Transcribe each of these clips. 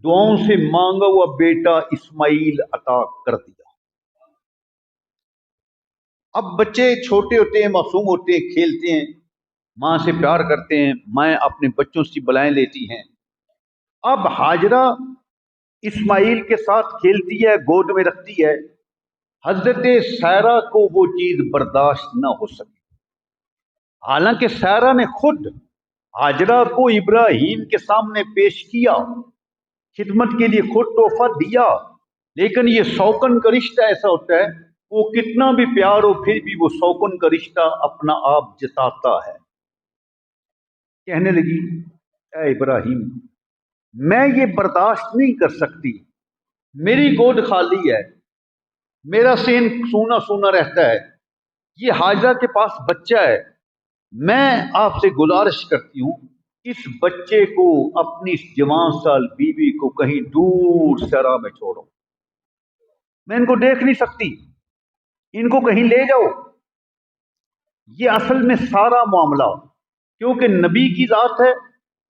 دعاؤں سے مانگا ہوا بیٹا اسماعیل عطا کر دیا۔ اب بچے چھوٹے ہوتے ہیں، معصوم ہوتے ہیں، کھیلتے ہیں، ماں سے پیار کرتے ہیں، مائیں اپنے بچوں سے بلائیں لیتی ہیں۔ اب ہاجرہ اسماعیل کے ساتھ کھیلتی ہے، گود میں رکھتی ہے۔ حضرت سیرہ کو وہ چیز برداشت نہ ہو سکی، حالانکہ سیرہ نے خود ہاجرہ کو ابراہیم کے سامنے پیش کیا، خدمت کے لیے خود تحفہ دیا، لیکن یہ سوکن کا رشتہ ایسا ہوتا ہے، وہ کتنا بھی پیار ہو پھر بھی وہ سوکن کا رشتہ اپنا آپ جتاتا ہے۔ کہنے لگی اے ابراہیم، میں یہ برداشت نہیں کر سکتی، میری گود خالی ہے، میرا سین سونا سونا رہتا ہے، یہ ہاجرہ کے پاس بچہ ہے، میں آپ سے گزارش کرتی ہوں اس بچے کو اپنی اس جوان سال بیوی کو کہیں دور صحرا میں چھوڑو، میں ان کو دیکھ نہیں سکتی، ان کو کہیں لے جاؤ۔ یہ اصل میں سارا معاملہ، کیونکہ نبی کی ذات ہے،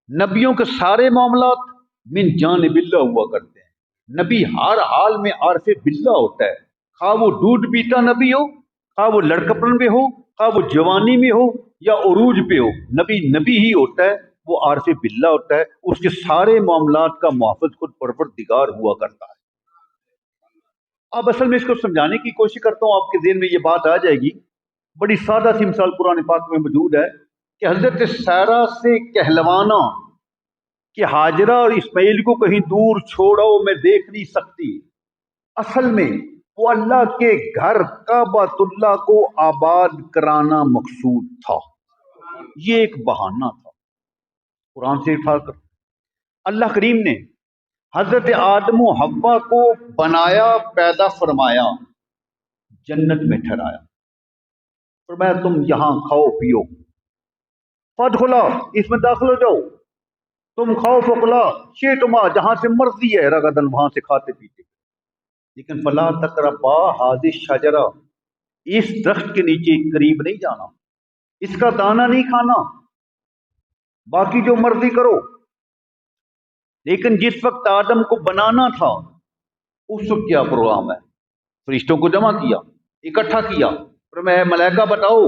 نبیوں کے سارے معاملات من جانب اللہ ہوا کرتے ہیں۔ نبی ہر حال میں عارف باللہ ہوتا ہے، خواہ وہ دودھ پیتا نبی ہو، خواہ وہ لڑکپن میں ہو، خواہ وہ جوانی میں ہو یا عروج پہ ہو، نبی نبی ہی ہوتا ہے، وہ عارف باللہ ہوتا ہے، اس کے سارے معاملات کا محافظ خود پروردگار ہوا کرتا ہے۔ اب اصل میں اس کو سمجھانے کی کوشش کرتا ہوں، آپ کے ذہن میں یہ بات آ جائے گی۔ بڑی سادہ سی مثال قرآن پاک میں موجود ہے کہ حضرت سیرہ سے کہلوانا کہ ہاجرہ اور اسماعیل کو کہیں دور چھوڑو، میں دیکھ نہیں سکتی، اصل میں وہ اللہ کے گھر کعبۃ اللہ کو آباد کرانا مقصود تھا، یہ ایک بہانہ تھا۔ قرآن سے اٹھا کر اللہ کریم نے حضرت آدم و حوا کو بنایا، پیدا فرمایا، جنت میں ٹھہرایا، فرمایا تم یہاں کھاؤ پیو، فادخلا اس میں داخل ہو جاؤ، تم کھاؤ فکلا شئتما جہاں سے مرضی ہے رغدن وہاں سے کھاتے پیتے، لیکن فلا تقربا هذه الشجرہ اس درخت کے نیچے قریب نہیں جانا، اس کا دانہ نہیں کھانا، باقی جو مرضی کرو۔ لیکن جس وقت آدم کو بنانا تھا اس وقت کیا پروگرام ہے؟ فرشتوں کو جمع کیا، اکٹھا کیا، اور میں ملائکہ بتاؤ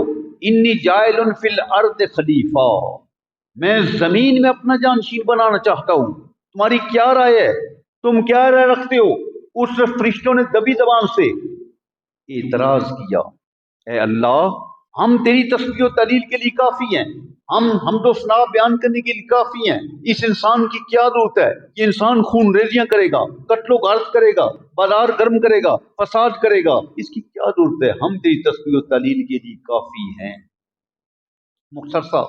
انی جائل فی الارض خلیفہ، میں زمین میں اپنا جانشین بنانا چاہتا ہوں، تمہاری کیا رائے ہے؟ تم کیا رائے رکھتے ہو؟ اس فرشتوں نے دبی زبان سے اعتراض کیا، اے اللہ ہم تیری تسبیح و تعلیل کے لیے کافی ہیں، ہم حمد و ثنا بیان کرنے کے لیے کافی ہیں، اس انسان کی کیا ضرورت ہے؟ یہ انسان خون ریزیاں کرے گا، قتل و غارت کرے گا، بازار گرم کرے گا، فساد کرے گا، اس کی کیا ضرورت ہے؟ ہم تیری تسبیح و تعلیل کے لیے کافی ہیں۔ مختصر سا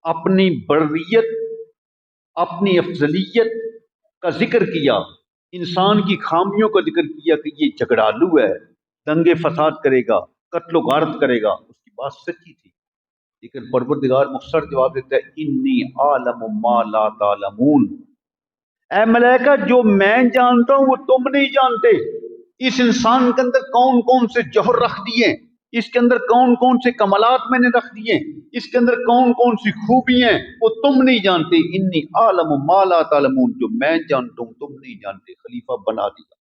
اپنی بریت، اپنی افضلیت کا ذکر کیا، انسان کی خامیوں کا ذکر کیا کہ یہ جھگڑالو ہے، دنگے فساد کرے گا، قتل و غارت کرے گا، اس کی بات سچی تھی، لیکن پروردگار مختصر جواب دیتا ہے انی عالم ما لا تعلمون، اے ملائکہ جو میں جانتا ہوں وہ تم نہیں جانتے، اس انسان کے اندر کون کون سے جوہر رکھ دیے، اس کے اندر کون کون سے کمالات میں نے رکھ دیے، اس کے اندر کون کون سی خوبی ہیں وہ تم نہیں جانتے، انی عالم ما لا تعلمون، جو میں جانتا ہوں تم نہیں جانتے۔ خلیفہ بنا دیا،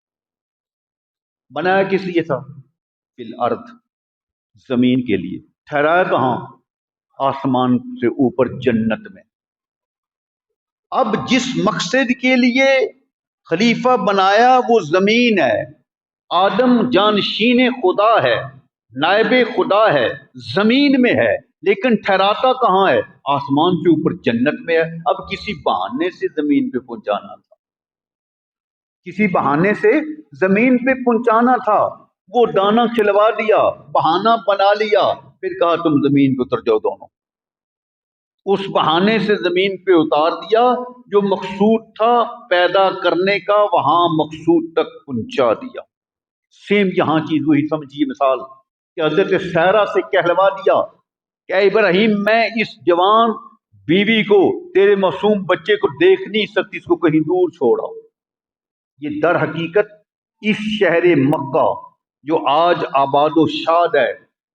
بنایا کس لیے تھا؟ فی الارض، زمین کے لیے، ٹھہرایا کہاں؟ آسمان سے اوپر جنت میں۔ اب جس مقصد کے لیے خلیفہ بنایا وہ زمین ہے، آدم جانشین خدا ہے، نائب خدا ہے، زمین میں ہے، لیکن ٹھہراتا کہاں ہے؟ آسمان سے اوپر جنت میں ہے۔ اب کسی بہانے سے زمین پہ پہنچانا تھا، کسی بہانے سے زمین پہ پہنچانا تھا، وہ دانہ کھلوا دیا، بہانہ بنا لیا، پھر کہا تم زمین پہ اتر جاؤ دونوں، اس بہانے سے زمین پہ اتار دیا، جو مقصود تھا پیدا کرنے کا وہاں مقصود تک پہنچا دیا۔ سیم یہاں چیز وہی سمجھیے مثال کہ حضرت سیرہ سے کہلوا دیا کہ اے ابراہیم میں اس جوان بیوی کو، تیرے معصوم بچے کو دیکھ نہیں سکتی، اس کو کہیں دور چھوڑا۔ یہ در حقیقت اس شہر مکہ جو آج آباد و شاد ہے،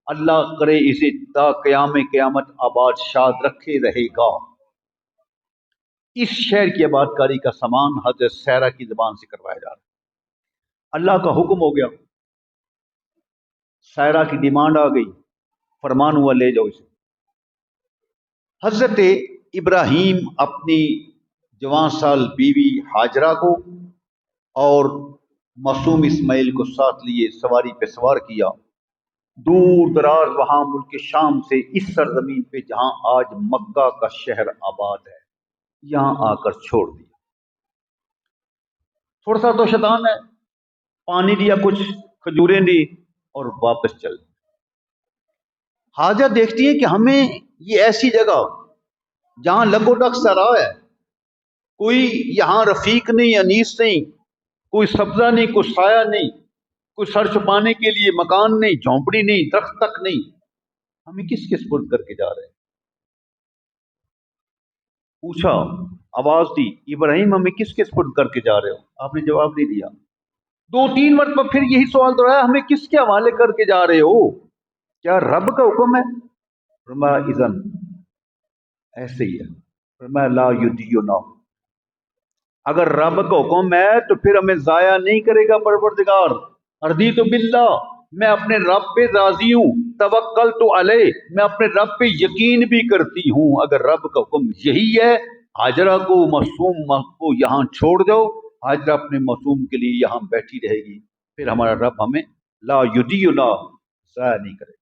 اللہ کرے اسے تا قیام قیامت آباد شاد رکھے رہے گا۔ اس شہر کی آباد کاری کا سامان حضرت سیرا کی زبان سے کروایا جا رہا ہے۔ اللہ کا حکم ہو گیا، سیرا کی ڈیمانڈ آ گئی، فرمان ہوا لے جاؤ اسے۔ حضرت ابراہیم اپنی جوان سال بیوی ہاجرہ کو اور معصوم اسماعیل کو ساتھ لیے سواری پہ سوار کیا، دور دراز وہاں ملک شام سے اس سرزمین پہ جہاں آج مکہ کا شہر آباد ہے، یہاں آ کر چھوڑ دیا۔ تھوڑا سا تو شیطان ہے، پانی دیا، کچھ کھجوریں دی اور واپس چل۔ حاجہ دیکھتی ہے کہ ہمیں یہ ایسی جگہ جہاں لگو ڈگ سرا ہے، کوئی یہاں رفیق نہیں، انیس نہیں، کوئی سبزہ نہیں، کوئی سایہ نہیں، کوئی سر چھپانے کے لیے مکان نہیں، جھونپڑی نہیں، درخت تک نہیں، ہمیں کس کے سپرد کر کے جا رہے ہیں؟ پوچھا، آواز دی، ابراہیم ہمیں کس کے سپرد کر کے جا رہے ہو؟ آپ نے جواب نہیں دیا۔ دو تین مرتبہ پھر یہی سوال دہرایا، ہمیں کس کے حوالے کر کے جا رہے ہو؟ کیا رب کا حکم ہے؟ فرمایا اذن، ایسے ہی ہے۔ فرمایا لا یضیعنا، اگر رب کا حکم ہے تو پھر ہمیں ضائع نہیں کرے گا پروردگار۔ رضیت باللہ، میں اپنے رب پہ راضی ہوں، توکلت علیہ، میں اپنے رب پہ یقین بھی کرتی ہوں۔ اگر رب کا حکم یہی ہے ہاجرہ کو معصوم کو یہاں چھوڑ دو، ہاجرہ اپنے معصوم کے لیے یہاں بیٹھی رہے گی، پھر ہمارا رب ہمیں لا یضیعنا، ضائع نہیں کرے گا۔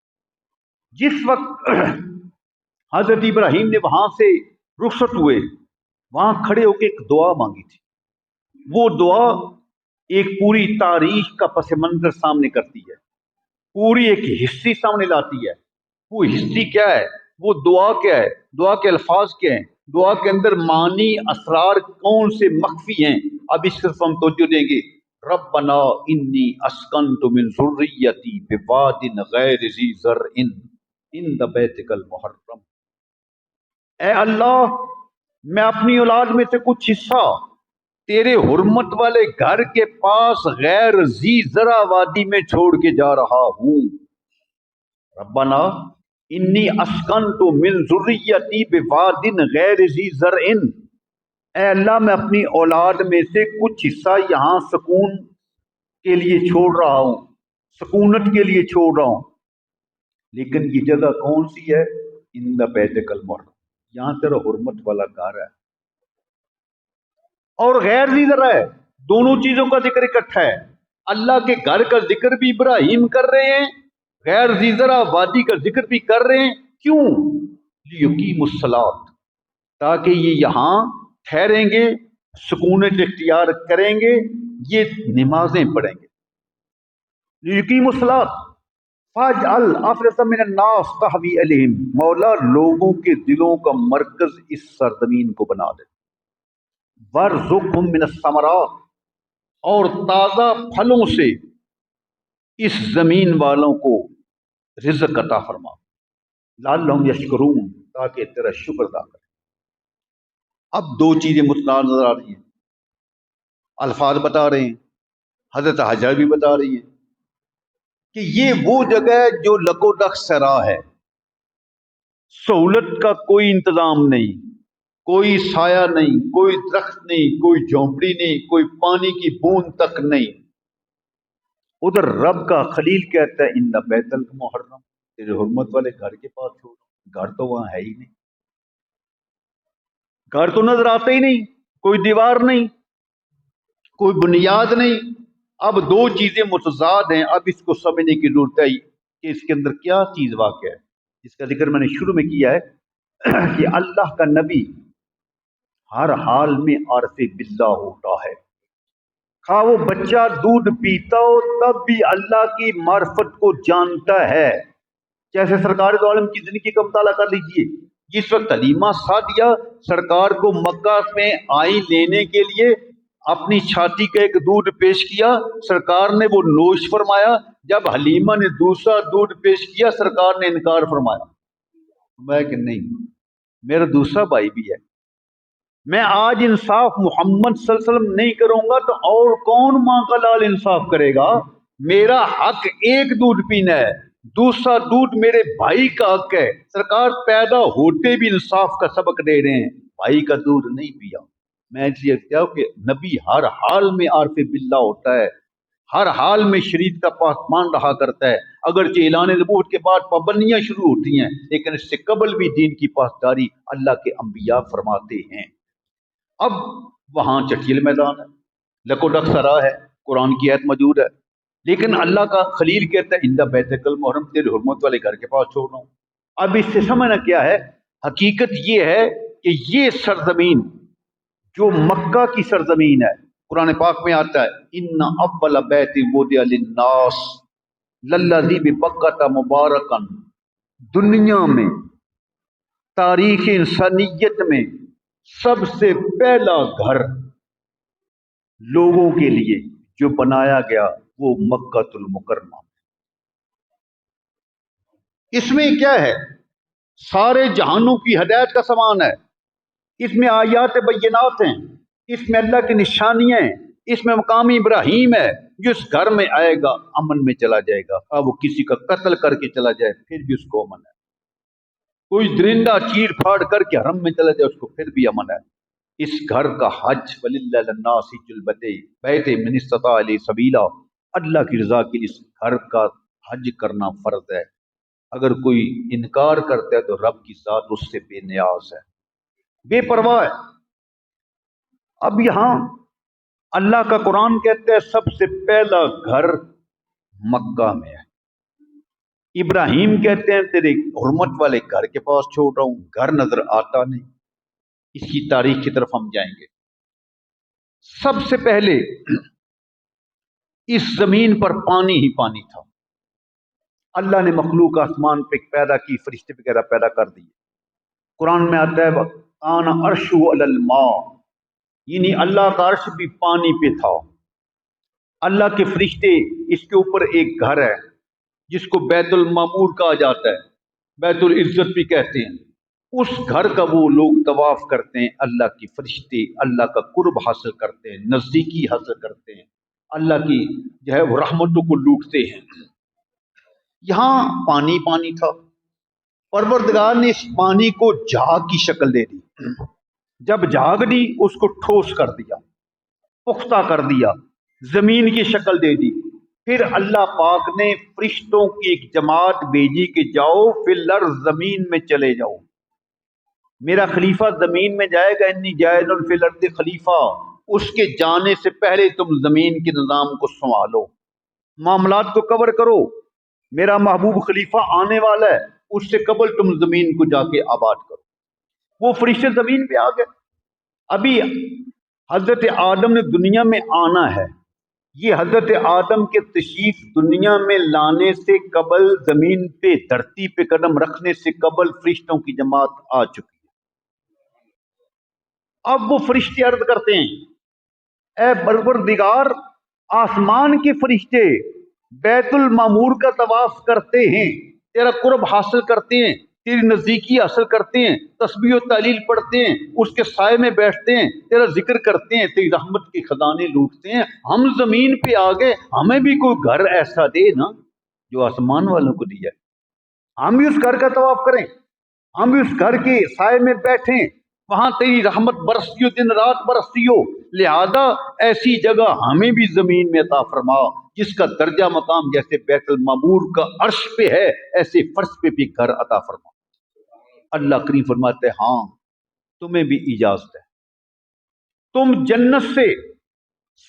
جس وقت حضرت ابراہیم نے وہاں سے رخصت ہوئے، وہاں کھڑے ہو کے ایک دعا مانگی تھی۔ وہ دعا ایک پوری تاریخ کا پس منظر سامنے کرتی ہے، پوری ایک ہسٹری سامنے لاتی ہے۔ وہ ہسٹری کیا ہے، وہ دعا کیا ہے، دعا کے الفاظ کیا ہیں، دعا کے اندر معنی اسرار کون سے مخفی ہیں، اب اس طرف ہم توجہ دیں گے۔ ربنا انی اسکنت من ذریتی بواد غیر ذی زرع عند بیتک المحرم، اے اللہ میں اپنی اولاد میں سے کچھ حصہ تیرے حرمت والے گھر کے پاس غیر ذی زرع وادی میں چھوڑ کے جا رہا ہوں۔ ربنا انی اسکنت من ذریتی بواد غیر ذی زرع، اے اللہ میں اپنی اولاد میں سے کچھ حصہ یہاں سکون کے لیے چھوڑ رہا ہوں، سکونت کے لیے چھوڑ رہا ہوں، لیکن یہ جگہ کون سی ہے؟ عند بیتک المحرم، یہاں تیرا حرمت والا گھر ہے، اور غیر ذی زرع ہے، دونوں چیزوں کا ذکر اکٹھا ہے۔ اللہ کے گھر کا ذکر بھی ابراہیم کر رہے ہیں، غیر ذی زرع وادی کا ذکر بھی کر رہے ہیں، کیوں؟ لیقیموا الصلاۃ، تاکہ یہ یہاں ٹھہریں گے، سکونت اختیار کریں گے، یہ نمازیں پڑھیں گے۔ لیقیموا الصلاۃ فاجعل افئدۃ من الناس تهوی الیہم، مولا لوگوں کے دلوں کا مرکز اس سرزمین کو بنا دے۔ وارزقہم من الثمرات، اور تازہ پھلوں سے اس زمین والوں کو رزق عطا فرما، لعلہم یشکرون، تاکہ تیرا شکر ادا کریں۔ اب دو چیزیں متنازع نظر آ رہی ہیں، الفاظ بتا رہے ہیں، حضرت حاجرہ بھی بتا رہی ہیں کہ یہ وہ جگہ ہے جو لگو ڈگ سرا ہے، سہولت کا کوئی انتظام نہیں، کوئی سایہ نہیں، کوئی درخت نہیں، کوئی جھونپڑی نہیں، کوئی پانی کی بوند تک نہیں۔ ادھر رب کا خلیل کہتا ہے ان بیت المحرم، تیرے حرمت والے گھر کے پاس چھوڑ، گھر تو وہاں ہے ہی نہیں، گھر تو نظر آتا ہی نہیں، کوئی دیوار نہیں، کوئی بنیاد نہیں۔ اب دو چیزیں متضاد ہیں، اب اس کو سمجھنے کی ضرورت ہے کہ اس کے اندر کیا چیز واقع ہے، جس کا ذکر میں نے شروع میں کیا ہے کہ اللہ کا نبی ہر حال میں عارف باللہ ہوتا ہے، خواہ وہ بچہ دودھ پیتا ہو تب بھی اللہ کی معرفت کو جانتا ہے۔ جیسے سرکار دو عالم کی زندگی کا مطالعہ کر لیجئے، جس وقت حلیمہ سعدیہ سرکار کو مکہ میں آئی لینے کے لیے اپنی چھاتی کا ایک دودھ پیش کیا، سرکار نے وہ نوش فرمایا، جب حلیمہ نے دوسرا دودھ پیش کیا سرکار نے انکار فرمایا، میں کہ نہیں، میرا دوسرا بھائی بھی ہے، میں آج انصاف محمد صلی اللہ علیہ وسلم نہیں کروں گا تو اور کون ماں کا لال انصاف کرے گا؟ میرا حق ایک دودھ پینا ہے، دوسرا دودھ میرے بھائی کا حق ہے۔ سرکار پیدا ہوتے بھی انصاف کا سبق دے رہے ہیں، بھائی کا دودھ نہیں پیا۔ میں اس لیے کہتا ہوں کہ نبی ہر حال میں عارف باللہ ہوتا ہے، ہر حال میں شریعت کا پاسمان رہا کرتا ہے، اگرچہ اعلان نبوت کے بعد پابندیاں شروع ہوتی ہیں، لیکن اس سے قبل بھی دین کی پاسداری اللہ کے انبیاء فرماتے ہیں۔ اب وہاں چٹیل میدان ہے، لکو ڈک سرا ہے، قرآن کی آیت موجود ہے، لیکن اللہ کا خلیل کہتا ہے اندہ بیتک المحرم، تیرے حرمت والے گھر کے پاس چھوڑ رہا ہوں۔ اب اس سے سمجھنا کیا ہے، حقیقت یہ ہے کہ یہ سرزمین جو مکہ کی سرزمین ہے، قرآن پاک میں آتا ہے ان اول بیت وضع للناس للذی ببکۃ مبارکا، دنیا میں تاریخ انسانیت میں سب سے پہلا گھر لوگوں کے لیے جو بنایا گیا وہ مکہ المکرمہ۔ اس میں کیا ہے، سارے جہانوں کی ہدایت کا سامان ہے، اس میں آیات بینات ہیں، اس میں اللہ کی نشانیاں ہیں، اس میں مقام ابراہیم ہے، جو اس گھر میں آئے گا امن میں چلا جائے گا، اب وہ کسی کا قتل کر کے چلا جائے پھر بھی اس کو امن ہے، کوئی درندہ چیر پھاڑ کر کے حرم میں چلا جائے اس کو پھر بھی امن ہے۔ اس گھر کا حج وللہ للناس حج البیت بیت من استطاع الیہ سبیلا، اللہ کی رضا کے لیے اس گھر کا حج کرنا فرض ہے، اگر کوئی انکار کرتا ہے تو رب کی ذات اس سے بے نیاز ہے، بے پرواہ ہے۔ اب یہاں اللہ کا قرآن کہتا ہے سب سے پہلا گھر مکہ میں ہے، ابراہیم کہتے ہیں تیرے حرمت والے گھر کے پاس چھوڑ رہا ہوں، گھر نظر آتا نہیں، اس کی تاریخ کی طرف ہم جائیں گے۔ سب سے پہلے اس زمین پر پانی ہی پانی تھا، اللہ نے مخلوق آسمان پہ پیدا کی، فرشتے وغیرہ پیدا کر دیے۔ قرآن میں آتا ہے کان عرشہ علی الماء، یعنی اللہ کا عرش بھی پانی پہ تھا، اللہ کے فرشتے، اس کے اوپر ایک گھر ہے جس کو بیت المعمور کہا جاتا ہے، بیت العزت بھی کہتے ہیں، اس گھر کا وہ لوگ طواف کرتے ہیں، اللہ کی فرشتے اللہ کا قرب حاصل کرتے ہیں، نزدیکی حاصل کرتے ہیں، اللہ کی جو ہے وہ رحمتوں کو لوٹتے ہیں۔ یہاں پانی پانی تھا، پروردگار نے اس پانی کو جھاگ کی شکل دے دی، جب جھاگ دی اس کو ٹھوس کر دیا، پختہ کر دیا، زمین کی شکل دے دی، پھر اللہ پاک نے فرشتوں کی ایک جماعت بھیجی کہ جاؤ فی الارض، زمین میں چلے جاؤ، میرا خلیفہ زمین میں جائے گا، انی جاعل فی الارض خلیفہ، اس کے جانے سے پہلے تم زمین کے نظام کو سنبھالو، معاملات کو کور کرو، میرا محبوب خلیفہ آنے والا ہے، اس سے قبل تم زمین کو جا کے آباد کرو۔ وہ فرشتے زمین پہ آ گئے، ابھی حضرت آدم نے دنیا میں آنا ہے، یہ حضرت آدم کے تشریف دنیا میں لانے سے قبل، زمین پہ دھرتی پہ قدم رکھنے سے قبل فرشتوں کی جماعت آ چکی ہے۔ اب وہ فرشتے عرض کرتے ہیں اے پروردگار، آسمان کے فرشتے بیت المعمور کا طواف کرتے ہیں، تیرا قرب حاصل کرتے ہیں، تیری نزدیکی حاصل کرتے ہیں، تسبیح و تعلیل پڑھتے ہیں، اس کے سائے میں بیٹھتے ہیں، تیرا ذکر کرتے ہیں، تیری رحمت کے خزانے لوٹتے ہیں، ہم زمین پہ آ گئے، ہمیں بھی کوئی گھر ایسا دے نا جو آسمان والوں کو دیا ہے، ہم بھی اس گھر کا طواف کریں، ہم بھی اس گھر کے سائے میں بیٹھیں، وہاں تیری رحمت برستی ہو، دن رات برستی ہو، لہذا ایسی جگہ ہمیں بھی زمین میں عطا فرما جس کا درجہ مقام جیسے بیت المعمور کا عرش پہ ہے ایسے فرش پہ بھی گھر عطا فرما۔ اللہ کریم فرماتے ہیں ہاں تمہیں بھی اجازت ہے، تم جنت سے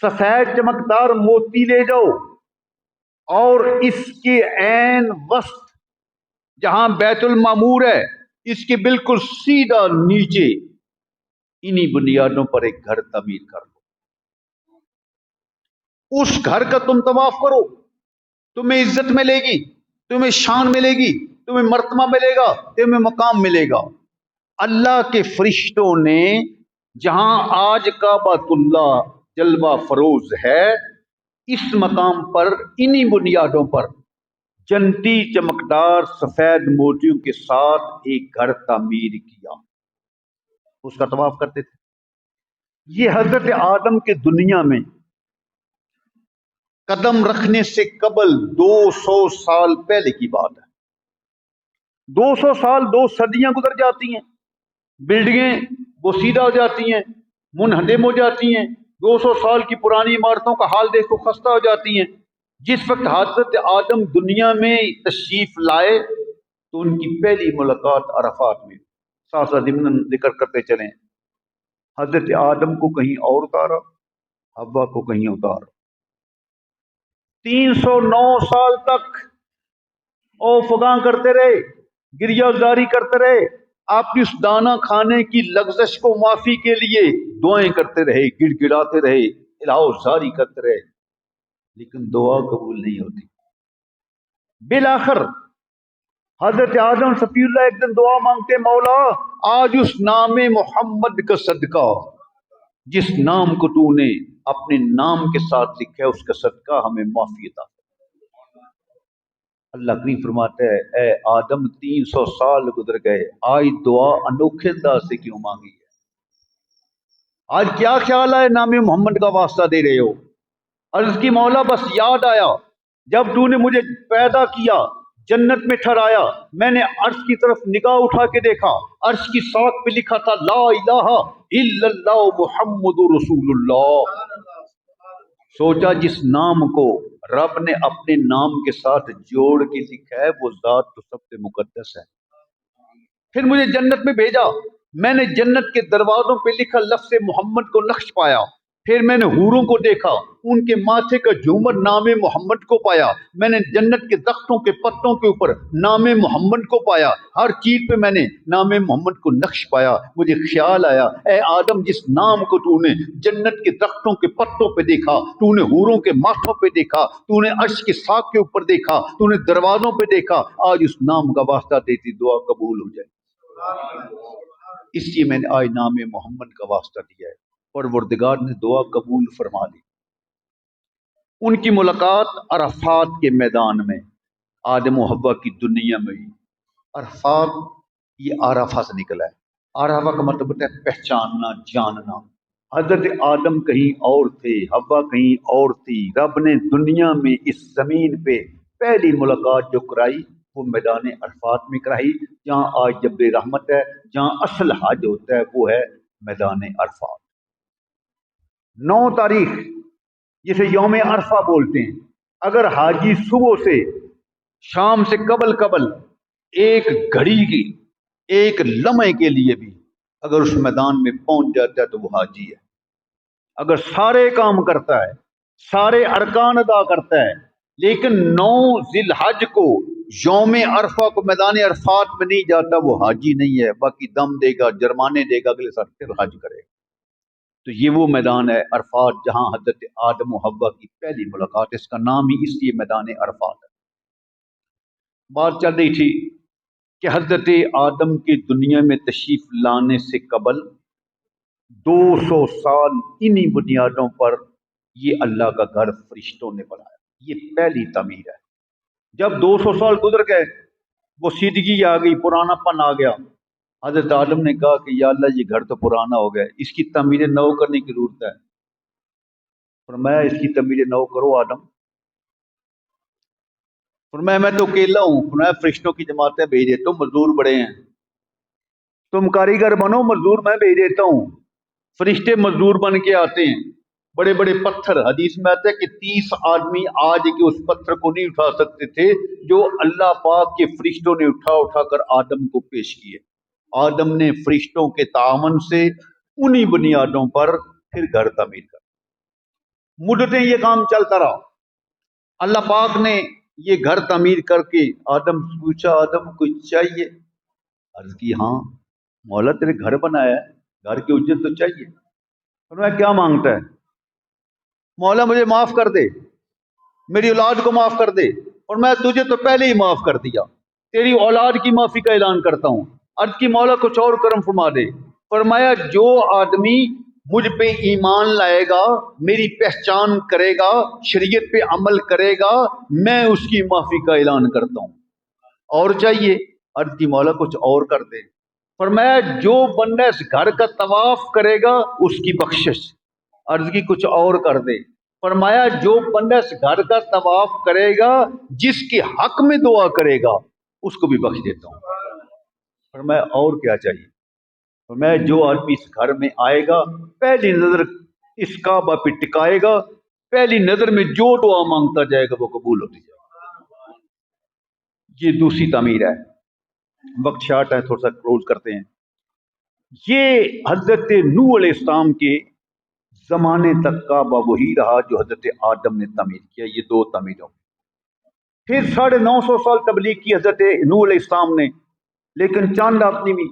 سفید چمکدار موتی لے جاؤ، اور اس کے عین وسط جہاں بیت المعمور ہے اس کے بالکل سیدھا نیچے انہی بنیادوں پر ایک گھر تعمیر کر دو، اس گھر کا تم طواف کرو، تمہیں عزت ملے گی، تمہیں شان ملے گی، تمہیں مرتبہ ملے گا، تمہیں مقام ملے گا۔ اللہ کے فرشتوں نے جہاں آج کعبۃ اللہ جلوہ فروز ہے، اس مقام پر انہی بنیادوں پر جنتی چمکدار سفید موتیوں کے ساتھ ایک گھر تعمیر کیا، اس کا طواف کرتے تھے۔ یہ حضرت آدم کے دنیا میں قدم رکھنے سے قبل 200 سال پہلے کی بات ہے، 200 سال 2 صدیاں گزر جاتی ہیں، بلڈنگیں بوسیدہ ہو جاتی ہیں، منہدم ہو جاتی ہیں، 200 سال کی پرانی عمارتوں کا حال دیکھو، خستہ ہو جاتی ہیں۔ جس وقت حضرت آدم دنیا میں تشریف لائے تو ان کی پہلی ملاقات عرفات میں، ساتھ ساتھ ضمن ذکر کرتے چلیں، حضرت آدم کو کہیں اور اتارا، حوا کو کہیں اتارا، 309 سال تک او فغاں کرتے رہے، گریہ زاری کرتے رہے، آپ اس دانہ کھانے کی لغزش کو معافی کے لیے دعائیں کرتے رہے، گڑ گڑاتے رہے، الہو زاری کرتے رہے، لیکن دعا قبول نہیں ہوتی۔ بالآخر حضرت آدم صفی اللہ ایک دن دعا مانگتے، مولا آج اس نام محمد کا صدقہ، جس نام کو تو نے اپنے نام کے ساتھ لکھا ہے، اس کا صدقہ ہمیں معافی عطا۔ اللہ کریم فرماتا ہے، اے آدم 300 سال گزر گئے، آج دعا انوکھے انداز سے کیوں مانگی ہے؟ آج کیا خیال ہے نام محمد کا واسطہ دے رہے ہو؟ عرض کی مولا بس یاد آیا جب تو نے مجھے پیدا کیا، جنت میں ٹھہرایا، میں نے عرش کی طرف نگاہ اٹھا کے دیکھا، عرش کی ساق پہ لکھا تھا لا الہ الا اللہ محمد رسول اللہ۔ سوچا جس نام کو رب نے اپنے نام کے ساتھ جوڑ کے لکھا ہے وہ ذات تو سب سے مقدس ہے۔ پھر مجھے جنت میں بھیجا، میں نے جنت کے دروازوں پہ لکھا لفظ محمد کو نقش پایا، پھر میں نے حوروں کو دیکھا، ان کے ماتھے کا جھومر نام محمد کو پایا، میں نے جنت کے درختوں کے پتوں کے اوپر نام محمد کو پایا، ہر چیز پہ میں نے نام محمد کو نقش پایا۔ مجھے خیال آیا، اے آدم جس نام کو تو نے جنت کے درختوں کے پتوں پہ دیکھا، تو نے حوروں کے ماتھوں پہ دیکھا، تو نے عرش کے ساق کے اوپر دیکھا، تو نے دروازوں پہ دیکھا، آج اس نام کا واسطہ دیتی دعا قبول ہو جائے۔ اس لیے میں نے آج نام محمد کا واسطہ دیا ہے، پروردگار نے دعا قبول فرما لی۔ ان کی ملاقات عرفات کے میدان میں، آدم و حوا کی دنیا میں ہی۔ عرفات یہ عرفہ سے نکلا ہے، عرفہ کا مطلب ہوتا ہے پہچاننا، جاننا۔ حضرت آدم کہیں اور تھے، حوا کہیں اور تھی، رب نے دنیا میں اس زمین پہ پہلی ملاقات جو کرائی وہ میدان عرفات میں کرائی، جہاں آج جبر رحمت ہے، جہاں اصل حج ہوتا ہے وہ ہے میدان عرفات۔ 9 تاریخ جسے یوم عرفہ بولتے ہیں، اگر حاجی صبح سے شام سے قبل ایک گھڑی کی، ایک لمحے کے لیے بھی اگر اس میدان میں پہنچ جاتا ہے تو وہ حاجی ہے۔ اگر سارے کام کرتا ہے، سارے ارکان ادا کرتا ہے، لیکن 9 ذی الحج کو یوم عرفہ کو میدان عرفات میں نہیں جاتا، وہ حاجی نہیں ہے، باقی دم دے گا، جرمانے دے گا، اگلے سال پھر حج کرے گا۔ تو یہ وہ میدان ہے عرفات جہاں حضرت آدم و حوا کی پہلی ملاقات، اس کا نام ہی اس لیے میدان عرفات ہے۔ بات چل رہی تھی کہ حضرت آدم کے دنیا میں تشریف لانے سے قبل 200 سال انہی بنیادوں پر یہ اللہ کا گھر فرشتوں نے بنایا، یہ پہلی تعمیر ہے۔ جب 200 سال گزر گئے، وہ سیدگی آ گئی، پرانا پن آ گیا، حضرت آدم نے کہا کہ یا اللہ یہ گھر تو پرانا ہو گیا، اس کی تعمیر نو کرنے کی ضرورت ہے۔ فرمایا اس کی تعمیر نو کرو آدم۔ فرمایا میں تو اکیلا ہوں۔ فرمایا فرشتوں کی جماعتیں بھیج دیتا ہوں، مزدور بڑے ہیں، تم کاریگر بنو، مزدور میں بھیج دیتا ہوں۔ فرشتے مزدور بن کے آتے ہیں، بڑے بڑے پتھر، حدیث میں آتا ہے کہ 30 آدمی آج کے اس پتھر کو نہیں اٹھا سکتے تھے جو اللہ پاک کے فرشتوں نے اٹھا کر آدم کو پیش کیے۔ آدم نے فرشتوں کے تعاون سے انہی بنیادوں پر پھر گھر تعمیر کر مدتیں یہ کام چلتا رہا۔ اللہ پاک نے یہ گھر تعمیر کر کے آدم سے پوچھا آدم کچھ چاہیے؟ عرض کی ہاں مولا تیرے گھر بنایا ہے، گھر کی اجرت تو چاہیے۔ فرمایا کیا مانگتا ہے؟ مولا مجھے معاف کر دے، میری اولاد کو معاف کر دے۔ اور میں تجھے تو پہلے ہی معاف کر دیا، تیری اولاد کی معافی کا اعلان کرتا ہوں۔ عرض کی مولا کچھ اور کرم فرما دے۔ فرمایا جو آدمی مجھ پہ ایمان لائے گا، میری پہچان کرے گا، شریعت پہ عمل کرے گا، میں اس کی معافی کا اعلان کرتا ہوں۔ اور چاہیے؟ عرض کی مولا کچھ اور کر دے۔ فرمایا جو بندہ اس گھر کا طواف کرے گا اس کی بخشش۔ عرض کی کچھ اور کر دے۔ فرمایا جو بندہ اس گھر کا طواف کرے گا، جس کے حق میں دعا کرے گا اس کو بھی بخش دیتا ہوں۔ فرمایا اور کیا چاہیے؟ اور میں جو آدمی اس گھر میں آئے گا پہلی نظر اس کعبہ پہ ٹکائے گا، پہلی نظر میں جو دعا مانگتا جائے گا وہ قبول ہوتی جائے گا۔ یہ دوسری تعمیر ہے۔ وقت شارٹ ہے، تھوڑا سا کلوز کرتے ہیں۔ یہ حضرت نوح علیہ السلام کے زمانے تک کعبہ وہی رہا جو حضرت آدم نے تعمیر کیا۔ یہ دو تعمیروں، پھر 950 سال تبلیغ کی حضرت نوح علیہ السلام نے، لیکن چند آدمی بھی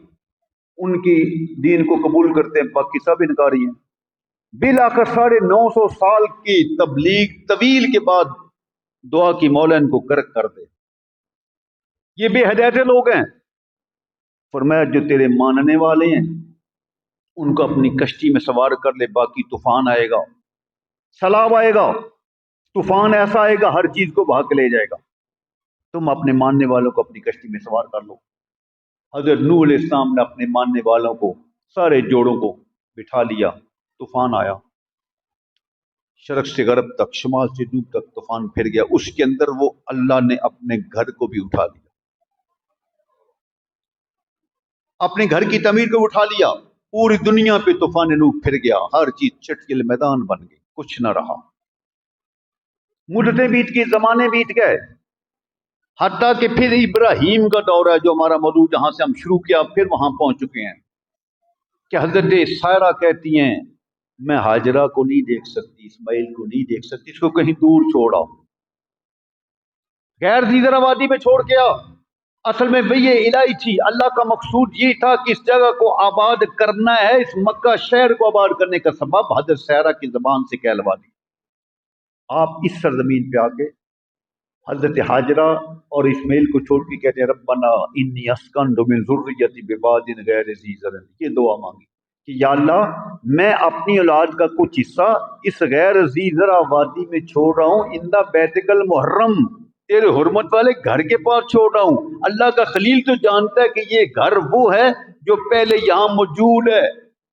ان کی دین کو قبول کرتے ہیں، باقی سب انکاری ہیں۔ بالآخر 950 سال کی تبلیغ طویل کے بعد دعا کی مولا ان کو کرک کر دے۔ یہ بے ہدایت لوگ ہیں۔ فرمایا جو تیرے ماننے والے ہیں ان کو اپنی کشتی میں سوار کر لے، باقی طوفان آئے گا، سیلاب آئے گا، طوفان ایسا آئے گا ہر چیز کو بہا کے لے جائے گا، تم اپنے ماننے والوں کو اپنی کشتی میں سوار کر لو۔ حضرت نوح علیہ السلام نے اپنے ماننے والوں کو، سارے جوڑوں کو بٹھا لیا، طوفان آیا، شرق سے غرب تک، شمال سے جنوب تک طوفان پھر گیا۔ اس کے اندر وہ اللہ نے اپنے گھر کو بھی اٹھا لیا، اپنے گھر کی تعمیر کو اٹھا لیا۔ پوری دنیا پہ طوفان نوح پھر گیا، ہر چیز چٹکل میدان بن گئی، کچھ نہ رہا۔ مدتیں بیت گئی، زمانے بیت گئے، حتیٰ کہ پھر ابراہیم کا دور ہے جو ہمارا موضوع جہاں سے ہم شروع کیا، پھر وہاں پہنچ چکے ہیں کہ حضرت سائرہ کہتی ہیں میں ہاجرہ کو نہیں دیکھ سکتی، اسماعیل کو نہیں دیکھ سکتی، اس کو کہیں دور چھوڑا، غیر ذی زرع وادی میں چھوڑ کے آ۔ اصل میں وہی الہی تھی، اللہ کا مقصود یہ تھا کہ اس جگہ کو آباد کرنا ہے، اس مکہ شہر کو آباد کرنے کا سبب حضرت سائرہ کی زبان سے کہلوا دی۔ آپ اس سرزمین پہ آ کے حضرت ہاجرہ اور اسماعیل کو چھوڑ کے کہتے ہیں ربنا انی اسکنت من ذریتی بواد غیر ذی زرع، یہ دعا مانگی کہ یا اللہ میں اپنی اولاد کا کچھ حصہ اس غیر ذی زرع وادی میں چھوڑ رہا ہوں، اندہ بیتک المحرم، تیرے حرمت والے گھر کے پاس چھوڑ رہا ہوں۔ اللہ کا خلیل تو جانتا ہے کہ یہ گھر وہ ہے جو پہلے یہاں موجود ہے،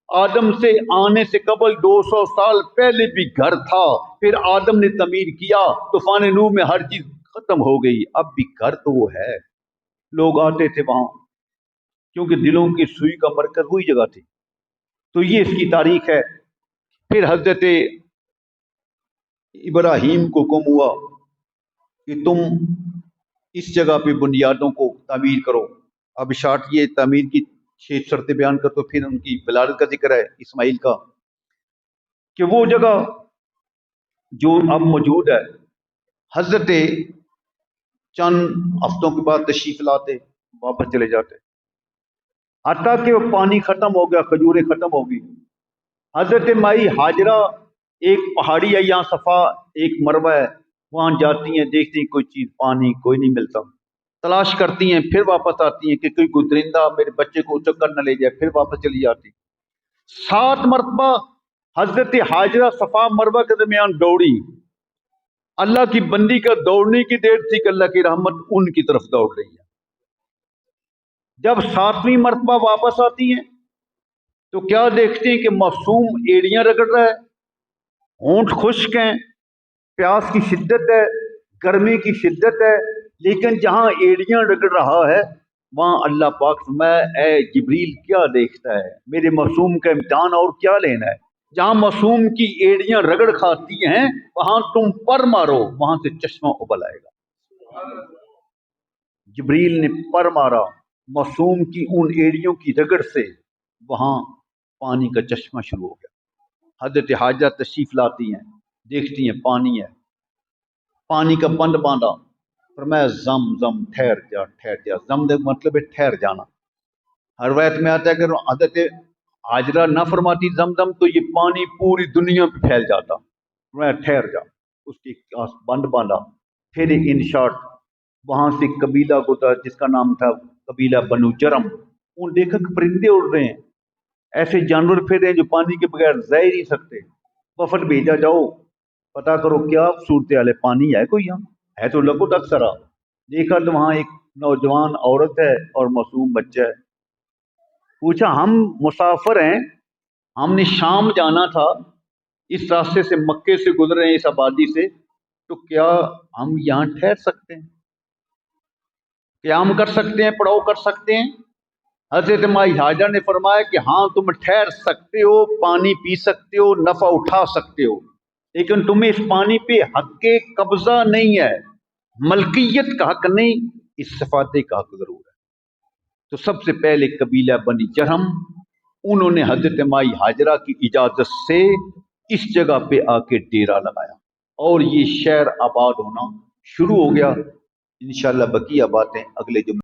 آدم سے آنے سے قبل 200 سال پہلے بھی گھر تھا، پھر آدم نے تعمیر کیا، طوفان نوح میں ہر چیز ختم ہو گئی، اب بھی گھر تو وہ ہے، لوگ آتے تھے وہاں کیونکہ دلوں کی سوئی کا مرکز وہی جگہ تھی۔ تو یہ اس کی تاریخ ہے۔ پھر حضرت ابراہیم کو حکم ہوا کہ تم اس جگہ پہ بنیادوں کو تعمیر کرو۔ اب شارٹ یہ تعمیر کی 6 شرطیں بیان کر، تو پھر ان کی ولادت کا ذکر ہے اسماعیل کا، کہ وہ جگہ جو اب موجود ہے، حضرت چند ہفتوں کے بعد تشریف لاتے، واپس چلے جاتے، حتیٰ کہ وہ پانی ختم ہو گیا، کھجوریں ختم ہو گئی۔ حضرت مائی ہاجرہ ایک پہاڑی ہے یہاں صفا، ایک مروہ ہے، وہاں جاتی ہیں، دیکھتی ہیں کوئی چیز، پانی کوئی نہیں ملتا، تلاش کرتی ہیں، پھر واپس آتی ہیں کہ کوئی درندہ میرے بچے کو چکر نہ لے جائے، پھر واپس چلی جاتی۔ 7 مرتبہ حضرت ہاجرہ صفا مروہ کے درمیان دوڑی۔ اللہ کی بندی کا دوڑنے کی دیر تھی کہ اللہ کی رحمت ان کی طرف دوڑ رہی ہے۔ جب 7ویں مرتبہ واپس آتی ہیں تو کیا دیکھتے ہیں کہ معصوم ایڑیاں رگڑ رہا ہے، ہونٹ خشک ہیں، پیاس کی شدت ہے، گرمی کی شدت ہے، لیکن جہاں ایڑیاں رگڑ رہا ہے وہاں اللہ پاک فرمایا اے جبریل کیا دیکھتا ہے، میرے معصوم کا امتحان اور کیا لینا ہے، جہاں معصوم کی ایڑیاں رگڑ کھاتی ہیں وہاں تم پر مارو، وہاں سے چشمہ ابل آئے گا۔ جبریل نے پر مارا معصوم کی ان ایڑیوں کی رگڑ سے، وہاں پانی کا چشمہ شروع ہو گیا۔ حضرت حاجہ تشریف لاتی ہیں، دیکھتی ہیں پانی ہے، پانی کا بند باندھا، فرمایا زم زم ٹھہر جا ٹھہر جا، زم مطلب ہے ٹھہر جانا۔ ہر روایت میں آتا ہے کہ حضرت حاجرہ نہ فرماتی زم زم تو یہ پانی پوری دنیا پہ پھیل جاتا، فرمایا ٹھہر جا، اس کی بند باندھا۔ پھر ان شارٹ وہاں سے قبیلہ گزرا جس کا نام تھا قبیلہ بنو جرم، ان دیکھا کہ پرندے اڑ رہے ہیں، ایسے جانور پھر رہے ہیں جو پانی کے بغیر رہ ہی نہیں سکتے۔ وفد بھیجا جاؤ پتا کرو کیا صورتحال ہے، پانی ہے کوئی یہاں، ہے تو لگو تک سرا، دیکھا تو وہاں ایک نوجوان عورت ہے اور معصوم بچہ ہے۔ پوچھا ہم مسافر ہیں، ہم نے شام جانا تھا، اس راستے سے مکے سے گزر رہے ہیں اس آبادی سے، تو کیا ہم یہاں ٹھہر سکتے ہیں، قیام کر سکتے ہیں، پڑاؤ کر سکتے ہیں؟ حضرت مائی حاجرہ نے فرمایا کہ ہاں تم ٹھہر سکتے ہو، پانی پی سکتے ہو، نفع اٹھا سکتے ہو، لیکن تمہیں اس پانی پہ حق قبضہ نہیں ہے، ملکیت کا حق نہیں، استفادے کا حق ضرور ہے۔ تو سب سے پہلے قبیلہ بنی جرہم، انہوں نے حضرت مائی حاجرہ کی اجازت سے اس جگہ پہ آ کے ڈیرا لگایا اور یہ شہر آباد ہونا شروع ہو گیا۔ انشاءاللہ بقیہ باتیں اگلے جمعے